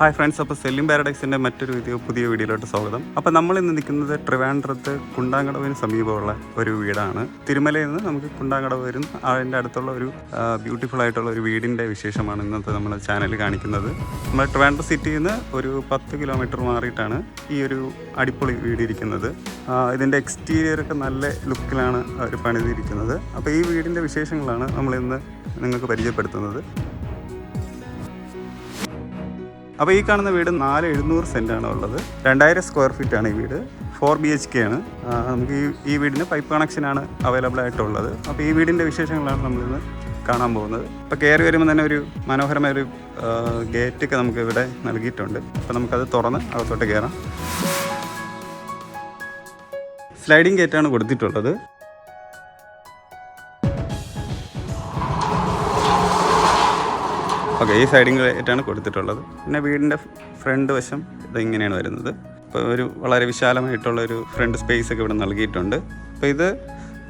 Hi friends, അപ്പോൾ selling പാരഡൈസിൻ്റെ മറ്റൊരു പുതിയ വീഡിയോയിലോട്ട് സ്വാഗതം. അപ്പോൾ നമ്മൾ ഇന്ന് നിൽക്കുന്നത് ട്രിവാൻഡ്രത്ത് കുണ്ടാങ്കടവിന് സമീപമുള്ള ഒരു വീടാണ്. തിരുമലയിൽ നിന്ന് നമുക്ക് കുണ്ടാങ്കടവ് വരും. അതിൻ്റെ അടുത്തുള്ള ഒരു ബ്യൂട്ടിഫുൾ ആയിട്ടുള്ള ഒരു വീടിൻ്റെ വിശേഷമാണ് ഇന്നത്തെ നമ്മൾ ചാനൽ കാണിക്കുന്നത്. നമ്മൾ ട്രിവാൻഡ്രം സിറ്റിയിൽ നിന്ന് ഒരു 10 കിലോമീറ്റർ മാറിയിട്ടാണ് ഈ ഒരു അടിപൊളി വീട് ഇരിക്കുന്നത്. ഇതിൻ്റെ എക്സ്റ്റീരിയറൊക്കെ നല്ല ലുക്കിലാണ് അവർ പണിതിരിക്കുന്നത്. അപ്പോൾ ഈ വീടിൻ്റെ വിശേഷങ്ങളാണ് നമ്മളിന്ന് നിങ്ങൾക്ക് പരിചയപ്പെടുത്തുന്നത്. അപ്പോൾ ഈ കാണുന്ന വീട് 4,700 സെൻറ്റാണ് ഉള്ളത്. 2000 സ്ക്വയർ ഫീറ്റാണ് ഈ വീട്. 4 BHK ആണ്. നമുക്ക് ഈ വീടിന് പൈപ്പ് കണക്ഷനാണ് അവൈലബിൾ ആയിട്ടുള്ളത്. അപ്പോൾ ഈ വീടിൻ്റെ വിശേഷങ്ങളാണ് നമ്മളിന്ന് കാണാൻ പോകുന്നത്. അപ്പോൾ കയറി വരുമ്പോൾ തന്നെ ഒരു മനോഹരമായ ഒരു ഗേറ്റൊക്കെ നമുക്ക് ഇവിടെ നൽകിയിട്ടുണ്ട്. അപ്പോൾ നമുക്കത് തുറന്ന് അകത്തോട്ട് കയറാം. സ്ലൈഡിങ് ഗേറ്റാണ് കൊടുത്തിട്ടുള്ളത്. ഓക്കെ, ഈ സൈഡിങ് ഗേറ്റാണ് കൊടുത്തിട്ടുള്ളത്. പിന്നെ വീടിൻ്റെ ഫ്രണ്ട് വശം ഇതിങ്ങനെയാണ് വരുന്നത്. ഇപ്പോൾ ഒരു വളരെ വിശാലമായിട്ടുള്ളൊരു ഫ്രണ്ട് സ്പേസ് ഒക്കെ ഇവിടെ നൽകിയിട്ടുണ്ട്. അപ്പോൾ ഇത്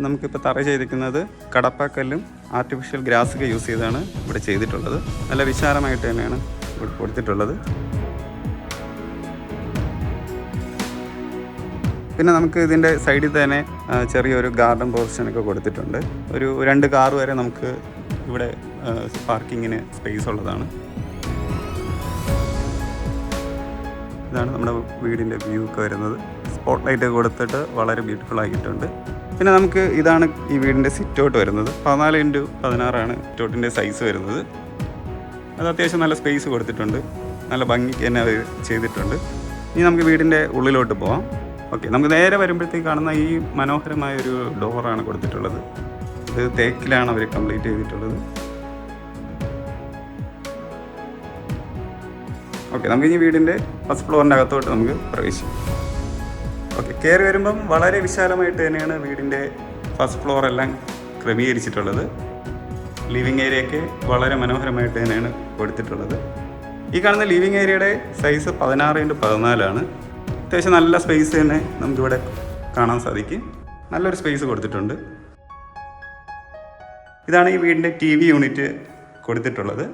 നമുക്കിപ്പോൾ തറ ചെയ്തിരിക്കുന്നത് കടപ്പാക്കല്ലും ആർട്ടിഫിഷ്യൽ ഗ്രാസൊക്കെ യൂസ് ചെയ്താണ് ഇവിടെ ചെയ്തിട്ടുള്ളത്. നല്ല വിശാലമായിട്ട് തന്നെയാണ് ഇവിടെ കൊടുത്തിട്ടുള്ളത്. പിന്നെ നമുക്ക് ഇതിൻ്റെ സൈഡിൽ തന്നെ ചെറിയൊരു ഗാർഡൻ പോർഷനൊക്കെ കൊടുത്തിട്ടുണ്ട്. ഒരു 2 കാർ വരെ നമുക്ക് ഇവിടെ പാർക്കിങ്ങിന് സ്പേസ് ഉള്ളതാണ്. ഇതാണ് നമ്മുടെ വീടിൻ്റെ വ്യൂ ഒക്കെ വരുന്നത്. സ്പോട്ട് ലൈറ്റ് കൊടുത്തിട്ട് വളരെ ബ്യൂട്ടിഫുൾ ആക്കിയിട്ടുണ്ട്. പിന്നെ നമുക്ക് ഇതാണ് ഈ വീടിൻ്റെ സിറ്റ് ഔട്ട് വരുന്നത്. 14x16 സിറ്റ് സൈസ് വരുന്നത്. അത് അത്യാവശ്യം നല്ല സ്പേസ് കൊടുത്തിട്ടുണ്ട്. നല്ല ഭംഗിക്ക് തന്നെ അവർ ചെയ്തിട്ടുണ്ട്. ഇനി നമുക്ക് വീടിൻ്റെ ഉള്ളിലോട്ട് പോവാം. ഓക്കെ, നമുക്ക് നേരെ വരുമ്പോഴത്തേക്ക് കാണുന്ന ഈ മനോഹരമായൊരു ഡോറാണ് കൊടുത്തിട്ടുള്ളത്. ഇത് തേക്കിലാണ് അവർ കംപ്ലീറ്റ് ചെയ്തിട്ടുള്ളത്. ഓക്കെ, നമുക്ക് ഈ വീടിൻ്റെ ഫസ്റ്റ് ഫ്ലോറിൻ്റെ അകത്തോട്ട് നമുക്ക് പ്രവേശിക്കാം. ഓക്കെ, കയറി വരുമ്പം വളരെ വിശാലമായിട്ട് തന്നെയാണ് വീടിൻ്റെ ഫസ്റ്റ് ഫ്ലോറെല്ലാം ക്രമീകരിച്ചിട്ടുള്ളത്. ലിവിങ് ഏരിയയൊക്കെ വളരെ മനോഹരമായിട്ട് തന്നെയാണ് കൊടുത്തിട്ടുള്ളത്. ഈ കാണുന്ന ലിവിങ് ഏരിയയുടെ സൈസ് 16x14 അത്യാവശ്യം നല്ല സ്പേസ് തന്നെ നമുക്കിവിടെ കാണാൻ സാധിക്കും. നല്ലൊരു സ്പേസ് കൊടുത്തിട്ടുണ്ട്. ഇതാണ് ഈ വീടിൻ്റെ TV യൂണിറ്റ് കൊടുത്തിട്ടുള്ളത്.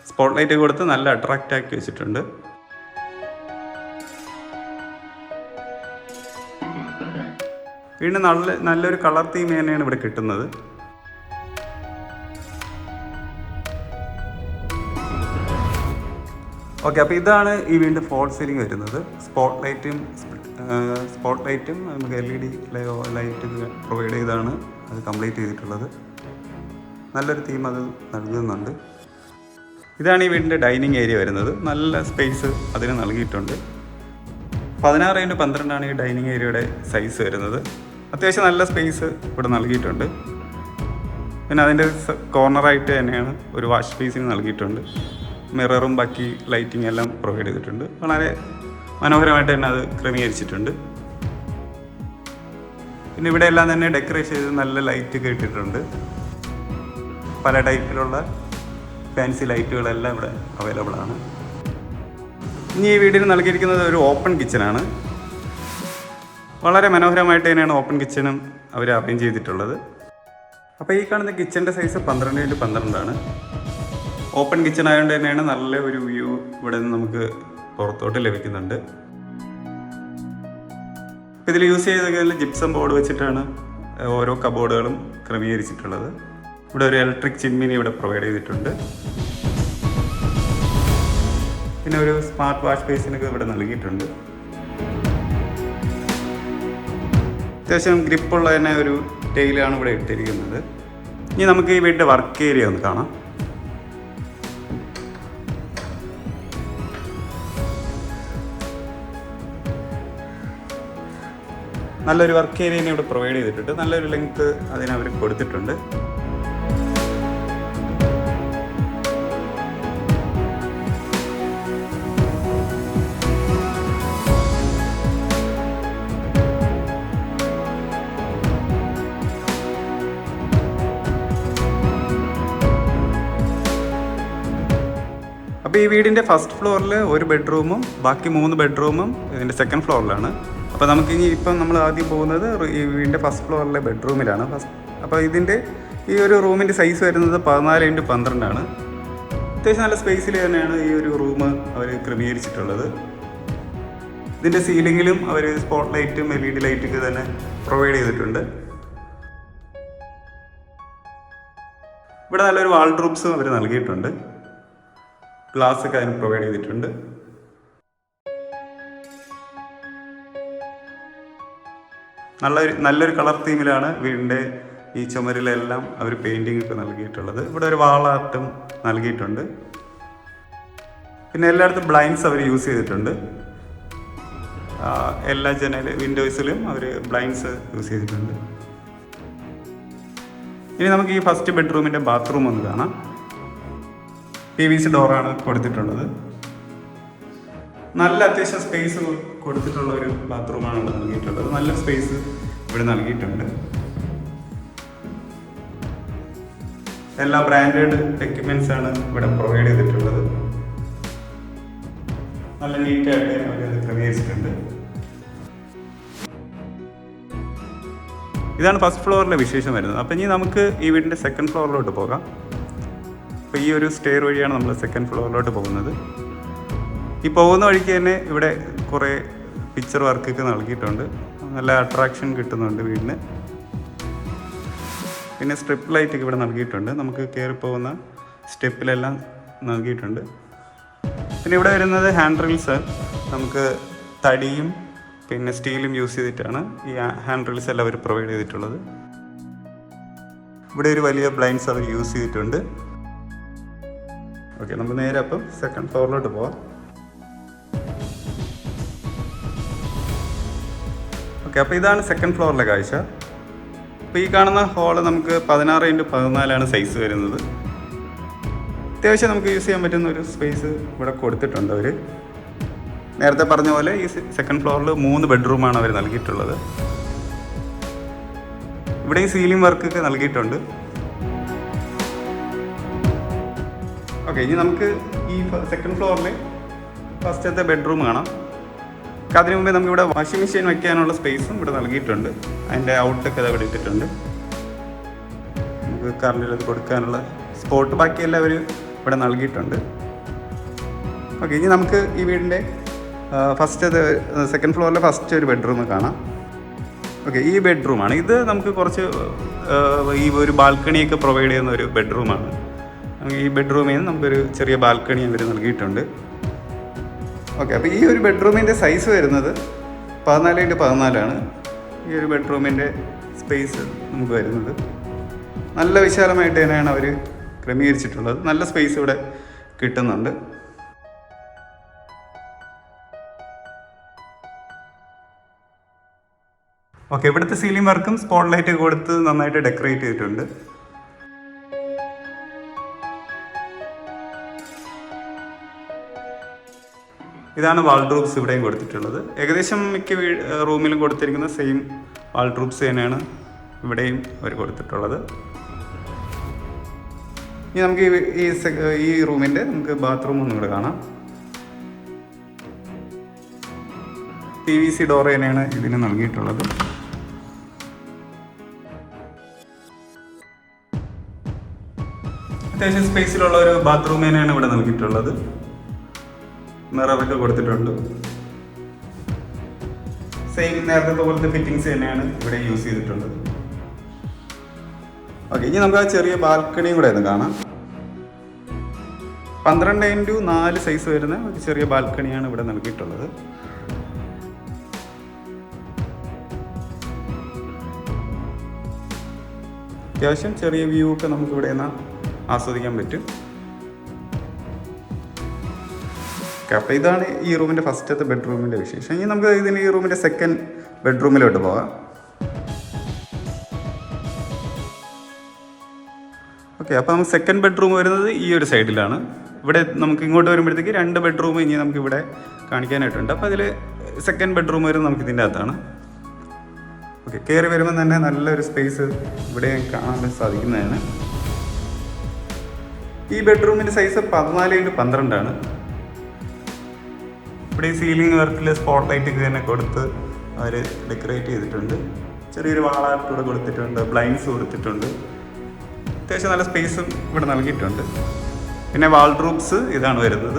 സ്പോട്ട് ലൈറ്റ് കൊടുത്ത് നല്ല അട്രാക്റ്റ് ആക്കി വെച്ചിട്ടുണ്ട്. വീണ്ടും നല്ലൊരു കളർ തീം തന്നെയാണ് ഇവിടെ കിട്ടുന്നത്. ഓക്കെ, അപ്പോൾ ഇതാണ് ഈ വീണ്ടും ഫോൾ സീലിംഗ് വരുന്നത്. സ്പോട്ട് ലൈറ്റും നമുക്ക് LED ലൈറ്റ് പ്രൊവൈഡ് ചെയ്താണ് അത് കംപ്ലീറ്റ് ചെയ്തിട്ടുള്ളത്. നല്ലൊരു തീം അത് നൽകുന്നുണ്ട്. ഇതാണ് ഈ വീടിൻ്റെ ഡൈനിങ് ഏരിയ വരുന്നത്. നല്ല സ്പേസ് അതിന് നൽകിയിട്ടുണ്ട്. 16x12 ഈ ഡൈനിങ് ഏരിയയുടെ സൈസ് വരുന്നത്. അത്യാവശ്യം നല്ല സ്പേസ് ഇവിടെ നൽകിയിട്ടുണ്ട്. പിന്നെ അതിൻ്റെ കോർണറായിട്ട് തന്നെയാണ് ഒരു വാഷ് ബേസിന് നൽകിയിട്ടുണ്ട്. മിററും ബാക്കി ലൈറ്റിംഗ് എല്ലാം പ്രൊവൈഡ് ചെയ്തിട്ടുണ്ട്. വളരെ മനോഹരമായിട്ട് തന്നെ അത് ക്രമീകരിച്ചിട്ടുണ്ട്. പിന്നെ ഇവിടെ എല്ലാം തന്നെ ഡെക്കറേറ്റ് ചെയ്ത് നല്ല ലൈറ്റ് ഇട്ടിട്ടുണ്ട്. പല ടൈപ്പിലുള്ള ഫാൻസി ലൈറ്റുകളെല്ലാം ഇവിടെ അവൈലബിൾ ആണ്. ഇനി ഈ വീടിന് നൽകിയിരിക്കുന്നത് ഒരു ഓപ്പൺ കിച്ചനാണ്. വളരെ മനോഹരമായിട്ട് തന്നെയാണ് ഓപ്പൺ കിച്ചനും അവർ അറേഞ്ച് ചെയ്തിട്ടുള്ളത്. അപ്പോൾ ഈ കാണുന്ന കിച്ചൻ്റെ സൈസ് 12x12 ഓപ്പൺ കിച്ചൺ ആയതുകൊണ്ട് തന്നെയാണ് നല്ല ഒരു വ്യൂ ഇവിടെ നിന്ന് നമുക്ക് പുറത്തോട്ട് ലഭിക്കുന്നുണ്ട്. ഇതിൽ യൂസ് ചെയ്തതിൽ ജിപ്സം ബോർഡ് വെച്ചിട്ടാണ് ഓരോ കബോർഡുകളും ക്രമീകരിച്ചിട്ടുള്ളത്. ഇവിടെ ഒരു ഇലക്ട്രിക് ചിമ്മിനി ഇവിടെ പ്രൊവൈഡ് ചെയ്തിട്ടുണ്ട്. പിന്നെ ഒരു സ്മാർട്ട് വാഷ് ബേസിനൊക്കെ ഇവിടെ നൽകിയിട്ടുണ്ട്. അത്യാവശ്യം ഗ്രിപ്പുള്ള തന്നെ ഒരു ടൈലാണ് ഇവിടെ ഇട്ടിരിക്കുന്നത്. ഇനി നമുക്ക് ഈ വീടിൻ്റെ വർക്ക് ഏരിയ ഒന്ന് കാണാം. നല്ലൊരു വർക്ക് ഏരിയനെ ഇവിടെ പ്രൊവൈഡ് ചെയ്തിട്ടുണ്ട്. നല്ലൊരു ലെങ്ത് അതിനവർ കൊടുത്തിട്ടുണ്ട്. അപ്പോൾ ഈ വീടിൻ്റെ ഫസ്റ്റ് ഫ്ലോറിൽ ഒരു ബെഡ്റൂമും ബാക്കി 3 ബെഡ്റൂമും ഇതിൻ്റെ സെക്കൻഡ് ഫ്ലോറിലാണ്. അപ്പോൾ നമുക്കിനി ഇപ്പം നമ്മൾ ആദ്യം പോകുന്നത് ഈ വീടിൻ്റെ ഫസ്റ്റ് ഫ്ലോറിലെ ബെഡ്റൂമിലാണ്. അപ്പോൾ ഇതിൻ്റെ ഈ ഒരു റൂമിൻ്റെ സൈസ് വരുന്നത് 14x12 അത്യാവശ്യം നല്ല സ്പേസിൽ തന്നെയാണ് ഈ ഒരു റൂം അവർ ക്രമീകരിച്ചിട്ടുള്ളത്. ഇതിൻ്റെ സീലിങ്ങിലും അവർ സ്പോട്ട് ലൈറ്റും LED ലൈറ്റൊക്കെ തന്നെ പ്രൊവൈഡ് ചെയ്തിട്ടുണ്ട്. ഇവിടെ നല്ലൊരു വാൾഡ്രോബ്സും അവർ നൽകിയിട്ടുണ്ട്. ഗ്ലാസ് ഒക്കെ അതിന് പ്രൊവൈഡ് ചെയ്തിട്ടുണ്ട്. നല്ലൊരു കളർ തീമിലാണ് വീടിൻ്റെ ഈ ചുമരിലെല്ലാം അവർ പെയിൻറ്റിംഗ് ഒക്കെ നൽകിയിട്ടുള്ളത്. ഇവിടെ ഒരു വാൾ ആർട്ടും നൽകിയിട്ടുണ്ട്. പിന്നെ എല്ലായിടത്തും ബ്ലൈൻഡ്സ് അവർ യൂസ് ചെയ്തിട്ടുണ്ട്. എല്ലാ വിൻഡോസിലും അവർ ബ്ലൈൻഡ്സ് യൂസ് ചെയ്തിട്ടുണ്ട്. ഇനി നമുക്ക് ഈ ഫസ്റ്റ് ബെഡ്റൂമിൻ്റെ ബാത്റൂം ഒന്ന് കാണാം. PVC ഡോറാണ് കൊടുത്തിട്ടുള്ളത്. നല്ല അത്യാവശ്യം സ്പേസ് കൊടുത്തിട്ടുള്ള ഒരു ബാത്റൂമാണ് ഇവിടെ നൽകിയിട്ടുള്ളത്. നല്ല സ്പേസ് ഇവിടെ നൽകിയിട്ടുണ്ട്. എല്ലാ ബ്രാൻഡഡ് എക്യുപ്മെൻറ്റ്സ് ആണ് ഇവിടെ പ്രൊവൈഡ് ചെയ്തിട്ടുള്ളത്. നല്ല നീറ്റായിട്ട് അവരത് ക്രമീകരിച്ചിട്ടുണ്ട്. ഇതാണ് ഫസ്റ്റ് ഫ്ലോറിലെ വിശേഷം വരുന്നത്. അപ്പം ഇനി നമുക്ക് ഈ വീടിൻ്റെ സെക്കൻഡ് ഫ്ലോറിലോട്ട് പോകാം. അപ്പോൾ ഈ ഒരു സ്റ്റെയർ വഴിയാണ് നമ്മൾ സെക്കൻഡ് ഫ്ലോറിലോട്ട് പോകുന്നത്. ഈ പോകുന്ന വഴിക്ക് തന്നെ ഇവിടെ കുറേ പിക്ചർ വർക്കൊക്കെ നൽകിയിട്ടുണ്ട്. നല്ല അട്രാക്ഷൻ കിട്ടുന്നുണ്ട് വീടിന്. പിന്നെ സ്ട്രിപ്പ് ലൈറ്റൊക്കെ ഇവിടെ നൽകിയിട്ടുണ്ട്. നമുക്ക് കയറി പോകുന്ന സ്റ്റെപ്പിലെല്ലാം നൽകിയിട്ടുണ്ട്. പിന്നെ ഇവിടെ വരുന്നത് ഹാൻഡ് റീൽസ്. നമുക്ക് തടിയും പിന്നെ സ്റ്റീലും യൂസ് ചെയ്തിട്ടാണ് ഈ ഹാൻഡ് റീൽസ് എല്ലാം അവർ പ്രൊവൈഡ് ചെയ്തിട്ടുള്ളത്. ഇവിടെ ഒരു വലിയ ബ്ലൈൻഡ്സ് അവർ യൂസ് ചെയ്തിട്ടുണ്ട്. ഓക്കെ, നമുക്ക് നേരെ അപ്പം സെക്കൻഡ് ഫ്ലോറിലോട്ട് പോവാം. ഓക്കെ, അപ്പോൾ ഇതാണ് സെക്കൻഡ് ഫ്ലോറിലെ കാഴ്ച. അപ്പോൾ ഈ കാണുന്ന ഹോള് നമുക്ക് 16x14 സൈസ് വരുന്നത്. അത്യാവശ്യം നമുക്ക് യൂസ് ചെയ്യാൻ പറ്റുന്ന ഒരു സ്പേസ് ഇവിടെ കൊടുത്തിട്ടുണ്ട് അവർ. നേരത്തെ പറഞ്ഞ പോലെ ഈ സെക്കൻഡ് ഫ്ലോറിൽ 3 ബെഡ്റൂമാണ് അവർ നൽകിയിട്ടുള്ളത്. ഇവിടെ ഈ സീലിംഗ് വർക്കൊക്കെ നൽകിയിട്ടുണ്ട്. ഓക്കെ, ഇനി നമുക്ക് ഈ സെക്കൻഡ് ഫ്ലോറിൽ ഫസ്റ്റത്തെ ബെഡ്റൂം കാണാം. അതിനു മുമ്പേ നമുക്കിവിടെ വാഷിംഗ് മെഷീൻ വയ്ക്കാനുള്ള സ്പേസും ഇവിടെ നൽകിയിട്ടുണ്ട്. അതിൻ്റെ ഔട്ടൊക്കെ അത് ഇവിടെ ഇട്ടിട്ടുണ്ട്. നമുക്ക് കറണ്ടിൽ കൊടുക്കാനുള്ള സ്പോട്ട് ബാക്കിയെല്ലാം അവർ ഇവിടെ നൽകിയിട്ടുണ്ട്. ഓക്കെ, ഇനി നമുക്ക് ഈ വീടിൻ്റെ സെക്കൻഡ് ഫ്ലോറിലെ ഫസ്റ്റ് ഒരു ബെഡ്റൂം കാണാം. ഓക്കെ, ഈ ബെഡ്റൂമാണ് ഇത്. നമുക്ക് കുറച്ച് ഈ ഒരു ബാൽക്കണിയൊക്കെ പ്രൊവൈഡ് ചെയ്യുന്ന ഒരു ബെഡ്റൂമാണ്. ഈ ബെഡ്റൂമിൽ നിന്ന് നമുക്കൊരു ചെറിയ ബാൽക്കണി അവർ നൽകിയിട്ടുണ്ട്. ഓക്കെ, അപ്പോൾ ഈ ഒരു ബെഡ്റൂമിൻ്റെ സൈസ് വരുന്നത് 14x14 ഈ ഒരു ബെഡ്റൂമിൻ്റെ സ്പേസ് നമുക്ക് വരുന്നത്. നല്ല വിശാലമായിട്ട് തന്നെയാണ് അവർ ക്രമീകരിച്ചിട്ടുള്ളത്. നല്ല സ്പേസ് ഇവിടെ കിട്ടുന്നുണ്ട്. ഓക്കെ, ഇവിടുത്തെ സീലിംഗ് വർക്കും സ്പോട്ട് ലൈറ്റ് കൊടുത്ത് നന്നായിട്ട് ഡെക്കറേറ്റ് ചെയ്തിട്ടുണ്ട്. ഇതാണ് വാൾഡ്രോബ്സ് ഇവിടെയും കൊടുത്തിട്ടുള്ളത്. ഏകദേശം മിക്ക റൂമിലും കൊടുത്തിരിക്കുന്ന സെയിം വാൾഡ്രോബ്സ് തന്നെയാണ് ഇവിടെയും അവർ കൊടുത്തിട്ടുള്ളത്. ഇനി നമുക്ക് ഈ റൂമിൻ്റെ നമുക്ക് ബാത്റൂം ഒന്നും കൂടെ കാണാം. PVC ഡോർ തന്നെയാണ് ഇതിന് നൽകിയിട്ടുള്ളത്. അത്യാവശ്യം സ്പേസിലുള്ള ഒരു ബാത്റൂം തന്നെയാണ് ഇവിടെ നൽകിയിട്ടുള്ളത്. മിററൊക്കെ കൊടുത്തിട്ടുണ്ട്. സെയിം നേരത്തെ പോലത്തെ ഫിറ്റിങ്സ് തന്നെയാണ് ഇവിടെ യൂസ് ചെയ്തിട്ടുള്ളത്. ഓക്കെ, ഇനി നമുക്ക് ആ ചെറിയ ബാൽക്കണിയും കൂടെ ഒന്ന് കാണാം. 12x4 സൈസ് വരുന്ന ഒരു ചെറിയ ബാൽക്കണിയാണ് ഇവിടെ നൽകിയിട്ടുള്ളത്. അത്യാവശ്യം ചെറിയ വ്യൂ ഒക്കെ നമുക്ക് ഇവിടെ നിന്ന് ആസ്വദിക്കാൻ പറ്റും. അപ്പോൾ ഇതാണ് ഈ റൂമിൻ്റെ ഫസ്റ്റത്തെ ബെഡ്റൂമിൻ്റെ വിശേഷം. ഇനി നമുക്ക് ഈ റൂമിൻ്റെ സെക്കൻഡ് ബെഡ്റൂമിലോട്ട് പോകാം. ഓക്കെ, അപ്പോൾ നമുക്ക് സെക്കൻഡ് ബെഡ്റൂം വരുന്നത് ഈ ഒരു സൈഡിലാണ്. ഇവിടെ നമുക്ക് ഇങ്ങോട്ട് വരുമ്പോഴത്തേക്ക് 2 ബെഡ്റൂം ഇനി നമുക്ക് ഇവിടെ കാണിക്കാനായിട്ടുണ്ട്. അപ്പോൾ അതിൽ സെക്കൻഡ് ബെഡ്റൂം വരുന്നത് നമുക്ക് ഇതിൻ്റെ അകത്താണ്. ഓക്കെ, കയറി വരുമ്പോൾ തന്നെ നല്ലൊരു സ്പേസ് ഇവിടെ കാണാൻ സാധിക്കുന്നതാണ്. ഈ ബെഡ്റൂമിൻ്റെ സൈസ് 14x12 ഇവിടെ ഈ സീലിംഗ് വർക്കിൽ സ്പോട്ട് ലൈറ്റൊക്കെ തന്നെ കൊടുത്ത് അവർ ഡെക്കറേറ്റ് ചെയ്തിട്ടുണ്ട്. ചെറിയൊരു വാളാർട്ട് ഇവിടെ കൊടുത്തിട്ടുണ്ട്. ബ്ലൈൻഡ്സ് കൊടുത്തിട്ടുണ്ട്. അത്യാവശ്യം നല്ല സ്പേസും ഇവിടെ നൽകിയിട്ടുണ്ട്. പിന്നെ വാൾഡ്രോബ്സ് ഇതാണ് വരുന്നത്.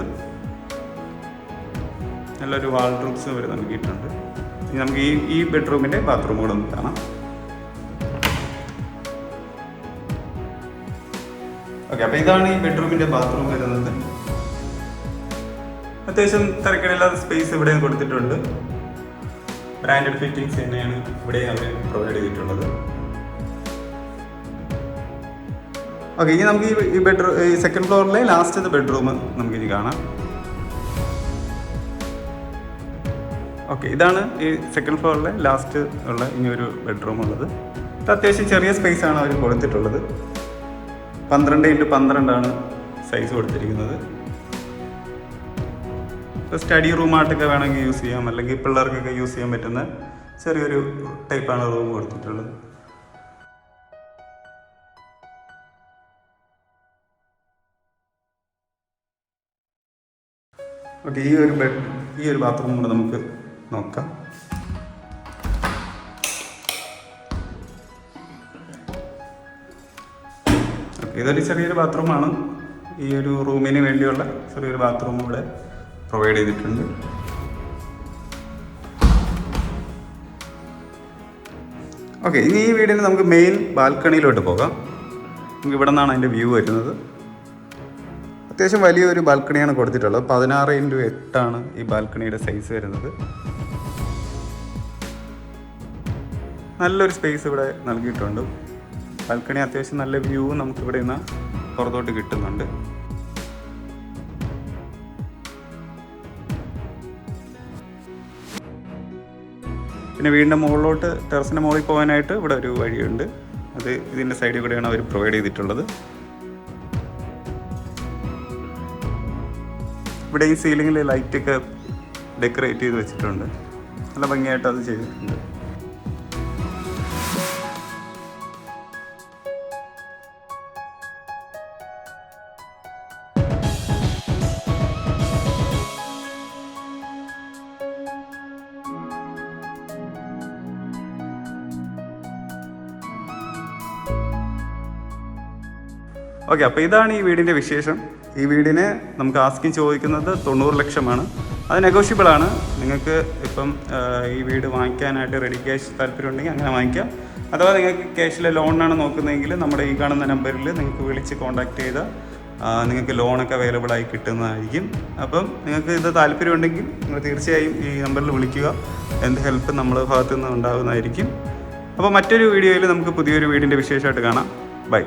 നല്ലൊരു വാൾഡ്രോബ്സ് ഇവിടെ നൽകിയിട്ടുണ്ട്. ഇനി നമുക്ക് ഈ ബെഡ്റൂമിൻ്റെ ബാത്റൂം കൂടെ ഒന്ന് കാണാം. ഓക്കെ, അപ്പോൾ ഇതാണ് ഈ ബെഡ്റൂമിൻ്റെ ബാത്റൂം വരുന്നത്. അത്യാവശ്യം തിരക്കിടില്ലാത്ത സ്പേസ് ഇവിടെ കൊടുത്തിട്ടുണ്ട്. ബ്രാൻഡഡ് ഫിറ്റിംഗ്സ് തന്നെയാണ് ഇവിടെ അവർ പ്രൊവൈഡ് ചെയ്തിട്ടുള്ളത്. ഓക്കെ, ഇനി നമുക്ക് ഈ സെക്കൻഡ് ഫ്ലോറിലെ ലാസ്റ്റത്തെ ബെഡ്റൂം നമുക്കിനി കാണാം. ഓക്കെ, ഇതാണ് ഈ സെക്കൻഡ് ഫ്ലോറിലെ ലാസ്റ്റ് ഉള്ള ഇനിയൊരു ബെഡ്റൂം ഉള്ളത്. ഇത് അത്യാവശ്യം ചെറിയ സ്പേസ് ആണ് അവർ കൊടുത്തിട്ടുള്ളത്. 12x12 സൈസ് കൊടുത്തിരിക്കുന്നത്. ഇപ്പോൾ സ്റ്റഡി റൂമായിട്ടൊക്കെ വേണമെങ്കിൽ യൂസ് ചെയ്യാം, അല്ലെങ്കിൽ പിള്ളേർക്കൊക്കെ യൂസ് ചെയ്യാൻ പറ്റുന്ന ചെറിയൊരു ടൈപ്പാണ് റൂം കൊടുത്തിട്ടുള്ളത്. ഓക്കെ, ഈ ഒരു ബാത്റൂം കൂടെ നമുക്ക് നോക്കാം. ഇതൊരു ചെറിയൊരു ബാത്റൂമാണ്. ഈ ഒരു റൂമിന് വേണ്ടിയുള്ള ചെറിയൊരു ബാത്റൂം ഇവിടെ പ്രൊവൈഡ് ചെയ്തിട്ടുണ്ട്. ഓക്കെ, ഇനി ഈ വീടിന് നമുക്ക് മെയിൻ ബാൽക്കണിയിലോട്ട് പോകാം. നമുക്ക് ഇവിടെ നിന്നാണ് അതിൻ്റെ വ്യൂ വരുന്നത്. അത്യാവശ്യം വലിയൊരു ബാൽക്കണിയാണ് കൊടുത്തിട്ടുള്ളത്. 16x8 ഈ ബാൽക്കണിയുടെ സൈസ് വരുന്നത്. നല്ലൊരു സ്പേസ് ഇവിടെ നൽകിയിട്ടുണ്ട്. ബാൽക്കണി അത്യാവശ്യം നല്ല വ്യൂ നമുക്ക് ഇവിടെ നിന്ന് പുറത്തോട്ട് കിട്ടുന്നുണ്ട്. പിന്നെ വീടിൻ്റെ മുകളിലോട്ട് ടെറസിൻ്റെ മുകളിൽ പോകാനായിട്ട് ഇവിടെ ഒരു വഴിയുണ്ട്. അത് ഇതിൻ്റെ സൈഡിൽ കൂടെയാണ് അവർ പ്രൊവൈഡ് ചെയ്തിട്ടുള്ളത്. ഇവിടെ ഈ സീലിങ്ങിൽ ലൈറ്റൊക്കെ ഡെക്കറേറ്റ് ചെയ്ത് വെച്ചിട്ടുണ്ട്. നല്ല ഭംഗിയായിട്ട് അത് ചെയ്തിട്ടുണ്ട്. ഓക്കെ, അപ്പോൾ ഇതാണ് ഈ വീടിൻ്റെ വിശേഷം. ഈ വീടിന് നമുക്ക് ആസ്കിങ് ചോദിക്കുന്നത് 90 ലക്ഷമാണ്. അത് നെഗോഷ്യബിളാണ്. നിങ്ങൾക്ക് ഇപ്പം ഈ വീട് വാങ്ങിക്കാനായിട്ട് റെഡി ക്യാഷ് താല്പര്യമുണ്ടെങ്കിൽ അങ്ങനെ വാങ്ങിക്കാം. അഥവാ നിങ്ങൾക്ക് ക്യാഷിലെ ലോണാണ് നോക്കുന്നതെങ്കിൽ നമ്മുടെ ഈ കാണുന്ന നമ്പറിൽ നിങ്ങൾക്ക് വിളിച്ച് കോൺടാക്റ്റ് ചെയ്താൽ നിങ്ങൾക്ക് ലോണൊക്കെ അവൈലബിൾ ആയി കിട്ടുന്നതായിരിക്കും. അപ്പം നിങ്ങൾക്ക് ഇത് താല്പര്യമുണ്ടെങ്കിൽ നിങ്ങൾ തീർച്ചയായും ഈ നമ്പറിൽ വിളിക്കുക. എന്ത് ഹെൽപ്പ് നമ്മുടെ ഭാഗത്തു നിന്ന് ഉണ്ടാകുന്നതായിരിക്കും. അപ്പോൾ മറ്റൊരു വീഡിയോയിൽ നമുക്ക് പുതിയൊരു വീടിൻ്റെ വിശേഷമായിട്ട് കാണാം. ബൈ.